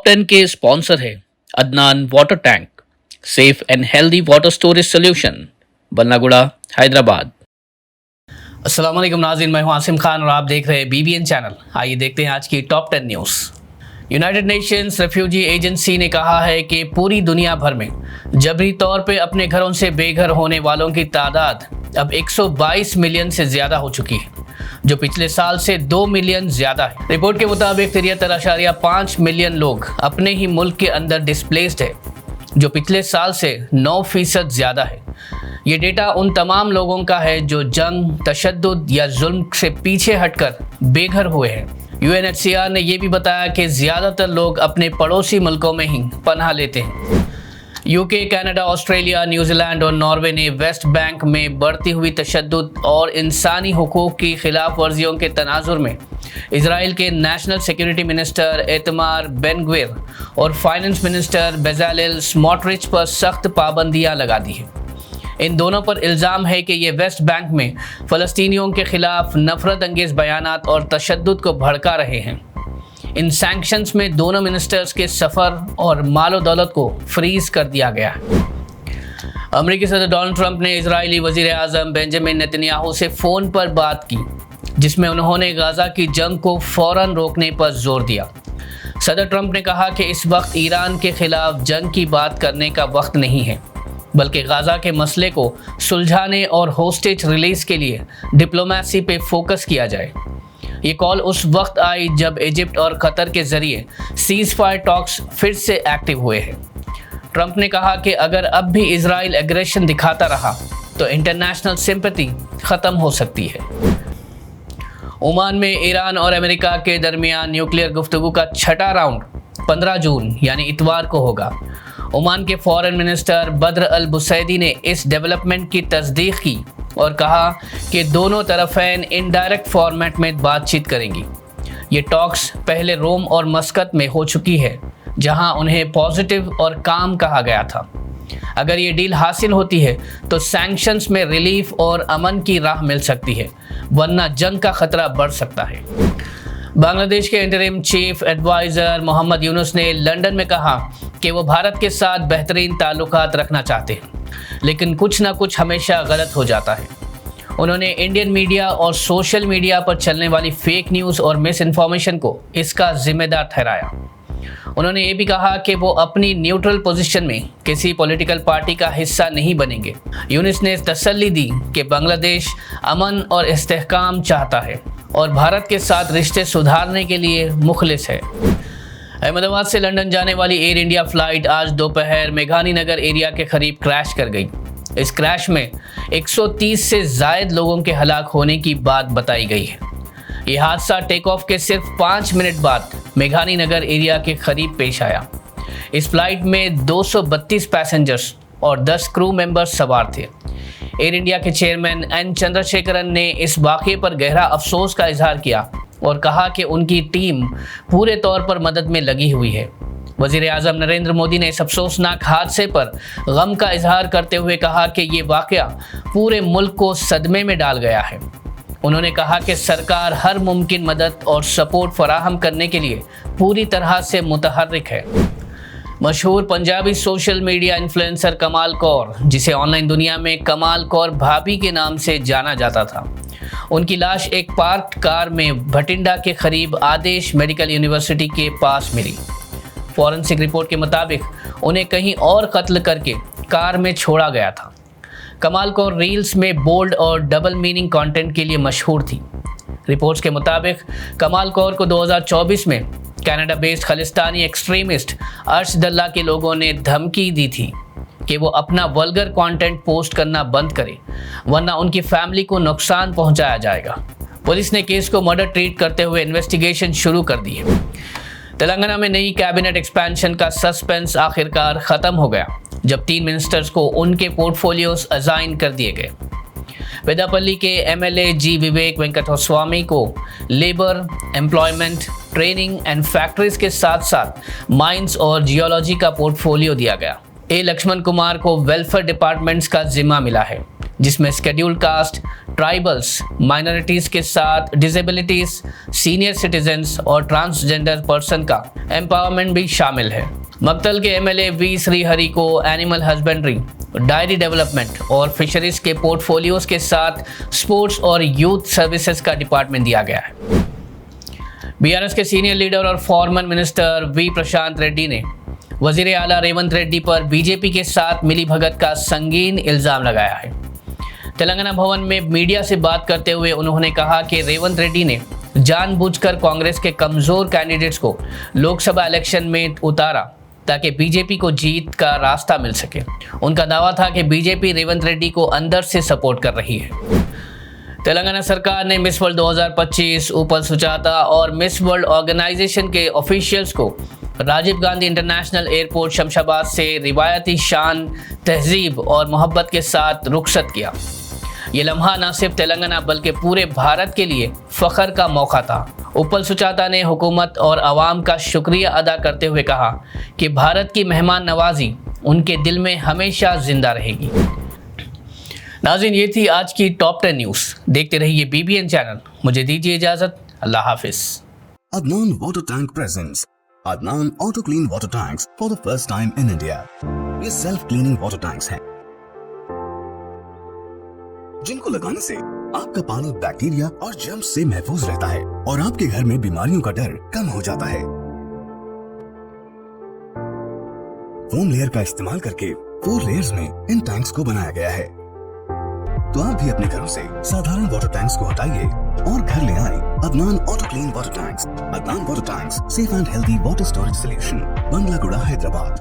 Top 10 के sponsor है Adnan water tank, safe and healthy water storage solution, Ballaguda, Hyderabad. अस्सलाम वालेकुम नाज़रीन, मैं हूं आसिम खान और आप देख रहे हैं BBN चैनल। आइए देखते हैं आज की top 10 news. United Nations refugee agency ने कहा है कि पूरी दुनिया भर में जबरी तौर पे अपने घरों से बेघर होने वालों की तादाद अब 122 मिलियन से ज़्यादा हो चुकी है, जो पिछले साल से 2 मिलियन ज़्यादा है। रिपोर्ट के मुताबिक 73.5 मिलियन लोग अपने ही मुल्क के अंदर डिस्प्लेस्ड है, जो पिछले साल से 9% ज़्यादा है। ये डेटा उन तमाम लोगों का है जो जंग, तशद्दुद या जुल्म से पीछे हटकर बेघर हुए हैं। UNHCR ने यह भी बताया कि ज़्यादातर लोग अपने पड़ोसी मुल्कों में ही पनाह लेते हैं। UK, कनाडा, ऑस्ट्रेलिया, न्यूजीलैंड और नॉर्वे ने वेस्ट बैंक में बढ़ती हुई तशद्दुद और इंसानी हुकूक की खिलाफ वर्जियों के तनाजुर में इजराइल के नेशनल सिक्योरिटी मिनिस्टर इतमार बेन-ग्विर और फाइनेंस मिनिस्टर बेजालेल स्मोट्रिच पर सख्त पाबंदियां लगा दी हैं। इन दोनों पर इल्ज़ाम है कि ये वेस्ट बैंक में फ़लस्तीनियों के खिलाफ नफरत अंगेज़ बयानात और तशद्दुद को भड़का रहे हैं। इन सैंक्शंस में दोनों मिनिस्टर्स के सफ़र और मालो दौलत को फ्रीज़ कर दिया गया है। अमेरिकी सदर डोनाल्ड ट्रंप ने इजरायली वज़ीर आज़म बेंजामिन नेतन्याहू से फ़ोन पर बात की, जिसमें उन्होंने गाज़ा की जंग को फ़ौरन रोकने पर जोर दिया। सदर ट्रंप ने कहा कि इस वक्त ईरान के खिलाफ जंग की बात करने का वक्त नहीं है, बल्कि गाज़ा के मसले को सुलझाने और होस्टेज रिलीज़ के लिए डिप्लोमेसी पे फोकस किया जाए। ये कॉल उस वक्त आई जब इजिप्ट और कतर के ज़रिए सीज़ फायर टॉक्स फिर से एक्टिव हुए हैं। ट्रंप ने कहा कि अगर अब भी इजराइल एग्रेशन दिखाता रहा तो इंटरनेशनल सिंपैथी ख़त्म हो सकती है। ओमान में ईरान और अमेरिका के दरमियान न्यूक्लियर गुफ्तगू का छठा राउंड 15 जून यानी इतवार को होगा। ओमान के फॉरेन मिनिस्टर बद्र अल बुसैदी ने इस डेवलपमेंट की तस्दीक की और कहा कि दोनों तरफ़ैन इनडायरेक्ट फॉर्मेट में बातचीत करेंगी। ये टॉक्स पहले रोम और मस्कत में हो चुकी है, जहां उन्हें पॉजिटिव और काम कहा गया था। अगर ये डील हासिल होती है तो सैंक्शंस में रिलीफ और अमन की राह मिल सकती है, वरना जंग का खतरा बढ़ सकता है। बांग्लादेश के interim chief adviser Mohammad Yunus ने लंदन में कहा कि वो भारत के साथ बेहतरीन ताल्लुकात रखना चाहते हैं, लेकिन कुछ ना कुछ हमेशा गलत हो जाता है। उन्होंने इंडियन मीडिया और सोशल मीडिया पर चलने वाली फेक न्यूज़ और मिस इन्फॉर्मेशन को इसका जिम्मेदार ठहराया। उन्होंने ये भी कहा कि वो अपनी न्यूट्रल पोजीशन में किसी पॉलिटिकल पार्टी का हिस्सा नहीं बनेंगे। यूनुस ने तसल्ली दी कि बांग्लादेश अमन और इस्तेहकाम चाहता है और भारत के साथ रिश्ते सुधारने के लिए मुखलिस है। अहमदाबाद से लंदन जाने वाली एयर इंडिया फ़्लाइट आज दोपहर मेघानी नगर एरिया के करीब क्रैश कर गई। इस क्रैश में 130 से ज़ायद लोगों के हलाक होने की बात बताई गई है। यह हादसा टेक ऑफ के सिर्फ 5 मिनट बाद मेघानी नगर एरिया के करीब पेश आया। इस फ्लाइट में 232 पैसेंजर्स और 10 क्रू मेंबर्स सवार थे। एयर इंडिया के चेयरमैन एन चंद्रशेखरन ने इस वाक़े पर गहरा अफसोस का इजहार किया और कहा कि उनकी टीम पूरे तौर पर मदद में लगी हुई है। वज़ीर आज़म नरेंद्र मोदी ने इस अफसोसनाक हादसे पर गम का इजहार करते हुए कहा कि ये वाक़या पूरे मुल्क को सदमे में डाल गया है। उन्होंने कहा कि सरकार हर मुमकिन मदद और सपोर्ट फराहम करने के लिए पूरी तरह से मुतहर्रिक है। मशहूर पंजाबी सोशल मीडिया इन्फ्लुएंसर कमाल कौर, जिसे ऑनलाइन दुनिया में कमाल कौर भाभी के नाम से जाना जाता था, उनकी लाश एक पार्क्ड कार में भटिंडा के करीब आदेश मेडिकल यूनिवर्सिटी के पास मिली। फॉरेंसिक रिपोर्ट के मुताबिक उन्हें कहीं और कत्ल करके कार में छोड़ा गया था। कमाल कौर रील्स में बोल्ड और डबल मीनिंग कंटेंट के लिए मशहूर थी। रिपोर्ट्स के मुताबिक कमाल कौर को 2024 में कनाडा बेस्ड खालिस्तानी एक्सट्रीमिस्ट अर्शदल्ला के लोगों ने धमकी दी थी कि वो अपना वल्गर कंटेंट पोस्ट करना बंद करे, वरना उनकी फैमिली को नुकसान पहुंचाया जाएगा। पुलिस ने केस को मर्डर ट्रीट करते हुए इन्वेस्टिगेशन शुरू कर दी है। तेलंगाना में नई कैबिनेट एक्सपेंशन का सस्पेंस आखिरकार ख़त्म हो गया, जब 3 मिनिस्टर्स को उनके पोर्टफोलियोज असाइन कर दिए गए। पेदापल्ली के MLA जी विवेक वेंकटस्वामी को labour, employment, training and factories के साथ साथ माइंस और जियोलॉजी का पोर्टफोलियो दिया गया। लक्ष्मण कुमार को वेलफेयर डिपार्टमेंट्स का जिम्मा मिला है, जिसमें शेड्यूल्ड कास्ट, ट्राइबल्स, माइनॉरिटीज के साथ डिसेबिलिटीज, सीनियर सिटीजन्स और ट्रांसजेंडर पर्सन का एम्पावरमेंट भी शामिल है। मक्तल के एमएलए वी श्रीहरि को एनिमल हस्बेंड्री, डायरी डेवलपमेंट और फिशरीज के पोर्टफोलियोज के साथ स्पोर्ट्स और यूथ सर्विसेज का डिपार्टमेंट दिया गया है। बीआरएस के सीनियर लीडर और फॉर्मर मिनिस्टर वी प्रशांत रेड्डी ने वजीर आला रेवंत रेड्डी पर बीजेपी के साथ मिलीभगत का संगीन इल्जाम लगाया है। तेलंगाना भवन में मीडिया से बात करते हुए उन्होंने कहा कि रेवंत रेड्डी ने जानबूझकर कांग्रेस के कमजोर कैंडिडेट्स को लोकसभा इलेक्शन में उतारा ताकि बीजेपी को जीत का रास्ता मिल सके। उनका दावा था कि बीजेपी रेवंत रेड्डी को अंदर से सपोर्ट कर रही है। तेलंगाना सरकार ने मिस वर्ल्ड 2025, उपल सुजाता और मिस वर्ल्ड ऑर्गेनाइजेशन के ऑफिशियल्स को राजीव गांधी इंटरनेशनल एयरपोर्ट शमशाबाद से रिवायती शान, तहजीब और मोहब्बत के साथ रुखसत किया। ये लम्हा न सिर्फ तेलंगाना बल्कि पूरे भारत के लिए फ़ख्र का मौका था। उपल सुजाता ने हुकूमत और आवाम का शुक्रिया अदा करते हुए कहा कि भारत की मेहमान नवाजी उनके दिल में हमेशा जिंदा रहेगी। नाज़रीन, ये थी आज की टॉप 10 न्यूज़। देखते रहिए बीबीएन चैनल। मुझे दीजिए इजाज़त। अल्लाह हाफिज़। Adnan Water Tank presents Adnan Auto Clean Water Tanks for the first time in India. ये सेल्फ क्लीनिंग वाटर टैंक्स हैं जिनको लगाने से आपका पानी बैक्टीरिया और जर्म्स से महफूज रहता है और आपके घर में बीमारियों का डर कम हो जाता है। फोम लेयर का इस्तेमाल करके 4 लेयर्स में इन टैंक्स को बनाया गया है। तो आप भी अपने घरों से साधारण वाटर टैंक्स को हटाइए और घर ले आए Adnan auto clean water tanks. Adnan water tanks, safe and healthy water storage solution, Bangalaguda, Hyderabad.